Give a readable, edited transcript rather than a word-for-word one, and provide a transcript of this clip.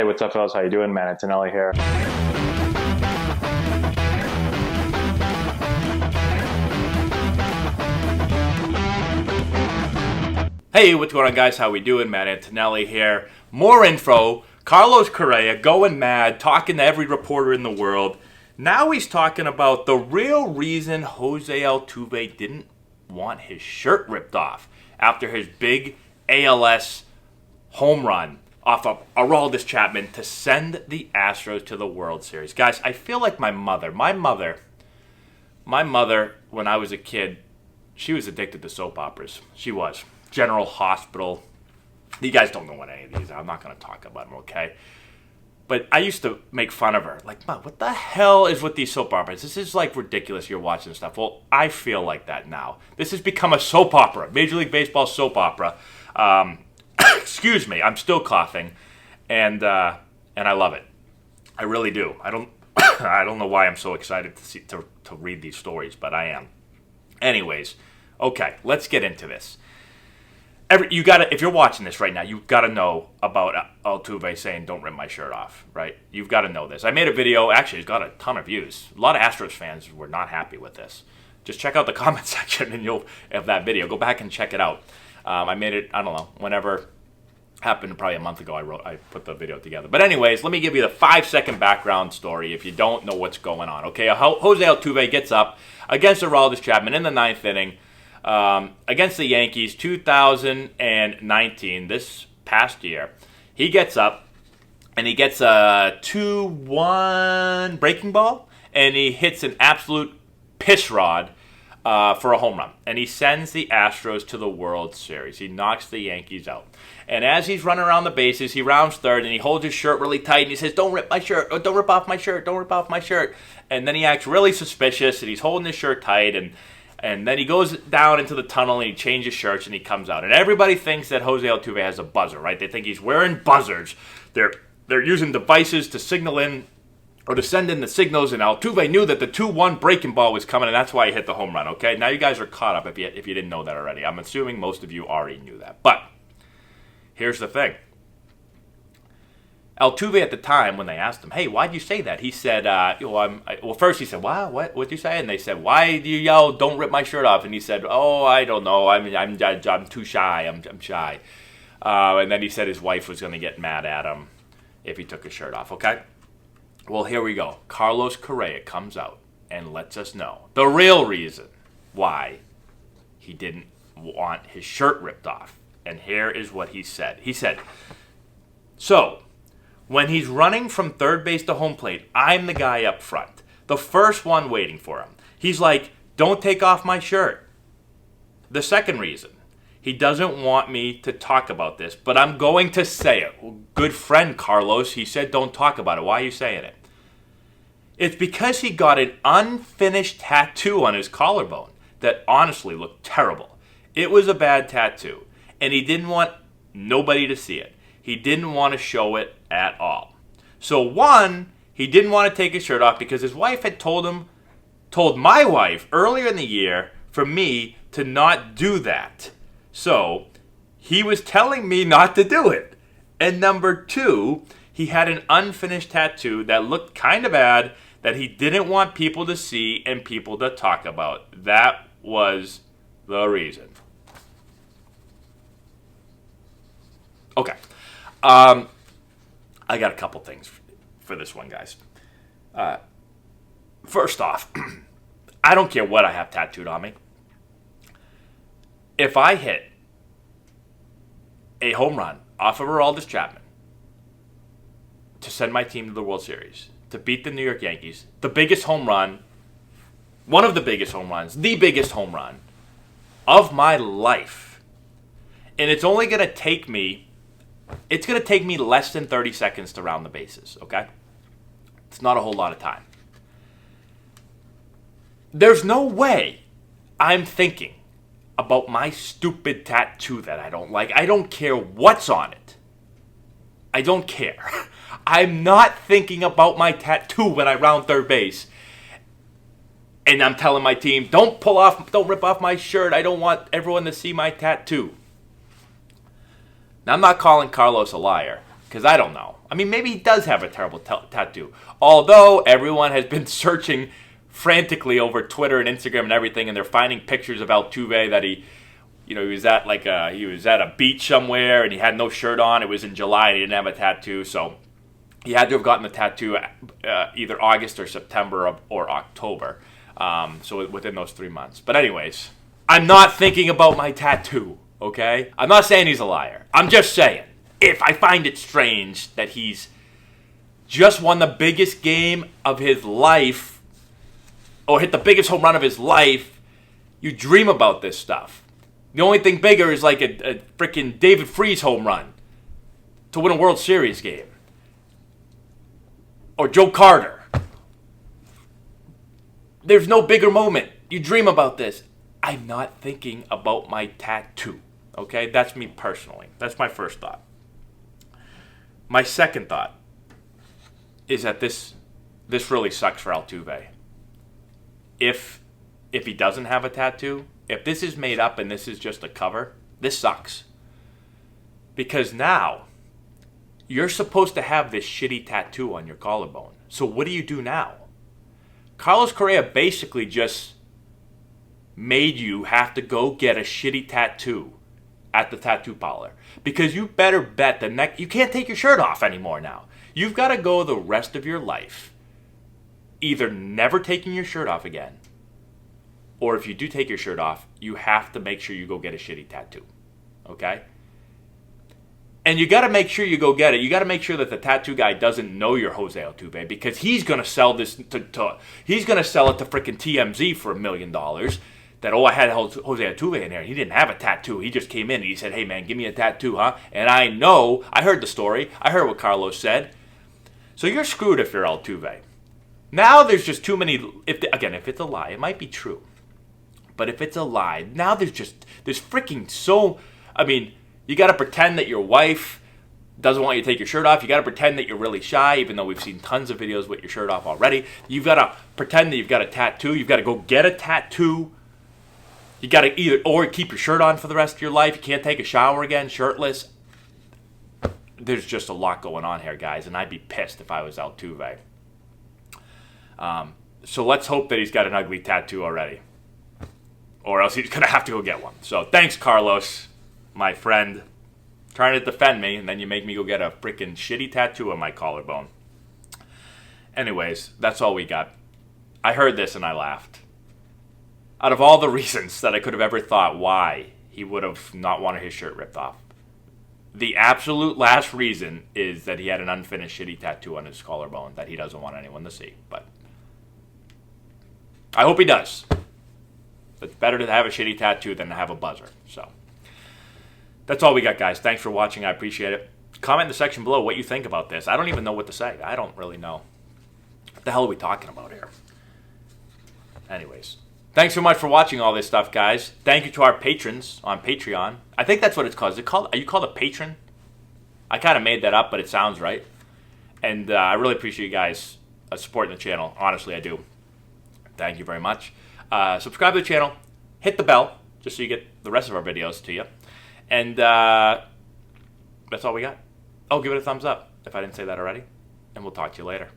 Hey, what's up, fellas? How you doing? Matt Antonelli here. Hey, what's going on, guys? How we doing? Matt Antonelli here. More info. Carlos Correa going mad, talking to every reporter in the world. Now he's talking about the real reason Jose Altuve didn't want his shirt ripped off after his big ALS home run off of Aroldis Chapman to send the Astros to the World Series. Guys, I feel like my mother, when I was a kid, she was addicted to soap operas. She was. General Hospital. You guys don't know what any of these are. I'm not going to talk about them, okay? But I used to make fun of her. Like, Mom, what the hell is with these soap operas? This is like ridiculous. You're watching stuff. Well, I feel like that now. This has become a soap opera. Major League Baseball soap opera. Excuse me. I'm still coughing. And I love it. I really do. I don't know why I'm so excited to read these stories, but I am. Anyways, okay, let's get into this. If you're watching this right now, you've got to know about Altuve saying, "Don't rip my shirt off," right? You've got to know this. I made a video. Actually, it's got a ton of views. A lot of Astros fans were not happy with this. Just check out the comment section and you'll have that video. Go back and check it out. I made it, I don't know, whenever happened, probably a month ago. I put the video together. But anyways, let me give you the 5-second background story if you don't know what's going on. Okay, Jose Altuve gets up against Aroldis Chapman in the 9th inning. Against the Yankees, 2019, this past year, he gets up and he gets a 2-1 breaking ball and he hits an absolute piss rod for a home run. And he sends the Astros to the World Series. He knocks the Yankees out. And as he's running around the bases, he rounds third and he holds his shirt really tight and he says, "Don't rip my shirt, oh, don't rip off my shirt, don't rip off my shirt." And then he acts really suspicious and he's holding his shirt tight and then he goes down into the tunnel and he changes shirts and he comes out. And everybody thinks that Jose Altuve has a buzzer, right? They think he's wearing buzzers. They're using devices to signal in or to send in the signals. And Altuve knew that the 2-1 breaking ball was coming and that's why he hit the home run, okay? Now you guys are caught up if you didn't know that already. I'm assuming most of you already knew that. But here's the thing. Altuve at the time, when they asked him, "Hey, why'd you say that?" He said, first he said, "Wow, what'd you say?" And they said, "Why do you yell, 'Don't rip my shirt off'?" And he said, "Oh, I don't know. I'm too shy. I'm shy." And then he said his wife was going to get mad at him if he took his shirt off, okay? Well, here we go. Carlos Correa comes out and lets us know the real reason why he didn't want his shirt ripped off. And here is what he said. He said, "So, when he's running from third base to home plate, I'm the guy up front, the first one waiting for him. He's like, 'Don't take off my shirt.' The second reason, he doesn't want me to talk about this, but I'm going to say it." Well, good friend Carlos, he said don't talk about it. Why are you saying it? "It's because he got an unfinished tattoo on his collarbone that honestly looked terrible. It was a bad tattoo, and he didn't want nobody to see it. He didn't want to show it at all. So one, he didn't want to take his shirt off because his wife had told my wife earlier in the year for me to not do that. So he was telling me not to do it. And number two, he had an unfinished tattoo that looked kind of bad that he didn't want people to see and people to talk about. That was the reason." Okay. I got a couple things for this one, guys. First off, I don't care what I have tattooed on me. If I hit a home run off of Aroldis Chapman to send my team to the World Series, to beat the New York Yankees, the biggest home run, one of the biggest home runs, the biggest home run of my life, and it's only going to take me less than 30 seconds to round the bases, okay? It's not a whole lot of time. There's no way I'm thinking about my stupid tattoo that I don't like. I don't care what's on it. I don't care. I'm not thinking about my tattoo when I round third base. And I'm telling my team, don't rip off my shirt. I don't want everyone to see my tattoo. Now, I'm not calling Carlos a liar, because I don't know. I mean, maybe he does have a terrible tattoo. Although everyone has been searching frantically over Twitter and Instagram and everything, and they're finding pictures of Altuve that he was at he was at a beach somewhere and he had no shirt on. It was in July and he didn't have a tattoo, so he had to have gotten the tattoo either August or September or October. So within those 3 months. But anyways, I'm not thinking about my tattoo, okay? I'm not saying he's a liar. I'm just saying, if I find it strange that he's just won the biggest game of his life or hit the biggest home run of his life, you dream about this stuff. The only thing bigger is like a freaking David Freese home run to win a World Series game. Or Joe Carter. There's no bigger moment. You dream about this. I'm not thinking about my tattoo. Okay? That's me personally. That's my first thought. My second thought is that this really sucks for Altuve. If he doesn't have a tattoo, if this is made up and this is just a cover, this sucks. Because now, you're supposed to have this shitty tattoo on your collarbone. So what do you do now? Carlos Correa basically just made you have to go get a shitty tattoo at the tattoo parlor. Because you better bet you can't take your shirt off anymore now. You've got to go the rest of your life either never taking your shirt off again, or if you do take your shirt off, you have to make sure you go get a shitty tattoo. Okay? And you got to make sure you go get it. You got to make sure that the tattoo guy doesn't know you're Jose Altuve, because he's going to sell this he's going to sell it to freaking TMZ for $1 million. That, I had Jose Altuve in there. He didn't have a tattoo. He just came in and he said, hey man, give me a tattoo, huh? And I heard the story. I heard what Carlos said. So you're screwed if you're Altuve. Now there's just too many, if it's a lie, it might be true. But if it's a lie, now there's freaking you got to pretend that your wife doesn't want you to take your shirt off. You got to pretend that you're really shy, even though we've seen tons of videos with your shirt off already. You've got to pretend that you've got a tattoo. You've got to go get a tattoo. You got to or keep your shirt on for the rest of your life. You can't take a shower again shirtless. There's just a lot going on here, guys, and I'd be pissed if I was Altuve. So let's hope that he's got an ugly tattoo already, or else he's going to have to go get one. So thanks, Carlos, my friend, trying to defend me, and then you make me go get a freaking shitty tattoo on my collarbone. Anyways, that's all we got. I heard this and I laughed. Out of all the reasons that I could have ever thought why he would have not wanted his shirt ripped off, the absolute last reason is that he had an unfinished shitty tattoo on his collarbone that he doesn't want anyone to see. But I hope he does. It's better to have a shitty tattoo than to have a buzzer. So that's all we got, guys. Thanks for watching. I appreciate it. Comment in the section below what you think about this. I don't even know what to say. I don't really know. What the hell are we talking about here? Anyways, thanks so much for watching all this stuff, guys. Thank you to our patrons on Patreon. I think that's what it's called. Are you called a patron? I kind of made that up, but it sounds right. And I really appreciate you guys supporting the channel. Honestly, I do. Thank you very much. Subscribe to the channel. Hit the bell, just so you get the rest of our videos to you. And that's all we got. Oh, give it a thumbs up if I didn't say that already. And we'll talk to you later.